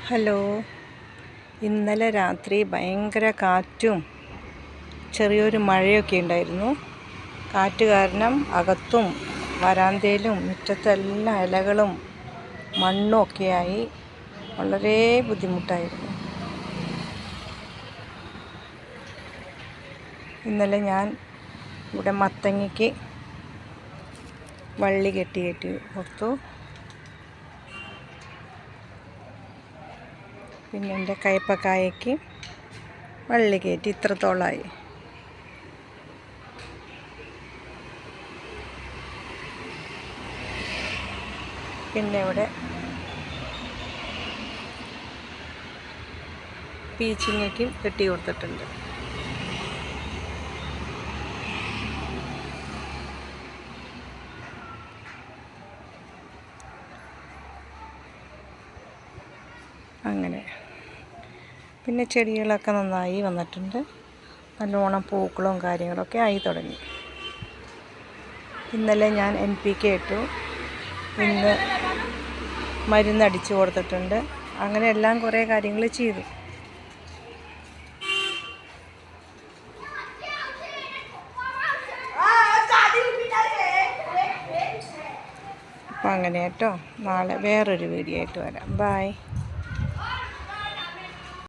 Hello. ഇന്നലെ രാത്രി ഭയങ്കര കാറ്റും ചെറിയൊരു മഴയൊക്കെ ഉണ്ടായിരുന്നു. കാറ്റ് കാരണം അകത്തും വരാന്തയിലും മുറ്റത്തെല്ലാം ഇലകളും മണ്ണും ഒക്കെയായി വളരെ ബുദ്ധിമുട്ടായിരുന്നു. ഇന്നലെ ഞാൻ ഇവിടെ മത്തങ്ങയ്ക്ക് വള്ളി കെട്ടി കൊടുത്തു. പിന്നെ എൻ്റെ കയ്പക്കായയ്ക്ക് വള്ളി കയറ്റി ഇത്രത്തോളമായി. പിന്നെ ഇവിടെ പീച്ചിങ്ങയ്ക്കും കെട്ടി കൊടുത്തിട്ടുണ്ട്. അങ്ങനെ പിന്നെ ചെടികളൊക്കെ നന്നായി വന്നിട്ടുണ്ട്. നല്ലോണം പൂക്കളും കാര്യങ്ങളൊക്കെ ആയി തുടങ്ങി. ഇന്നലെ ഞാൻ NPK ഇട്ടു, ഇന്ന് മരുന്നടിച്ചു കൊടുത്തിട്ടുണ്ട്. അങ്ങനെ എല്ലാം കുറേ കാര്യങ്ങൾ ചെയ്തു. അപ്പം അങ്ങനെ കേട്ടോ. നാളെ വേറൊരു വീഡിയോ ആയിട്ട് വരാം. ബൈ.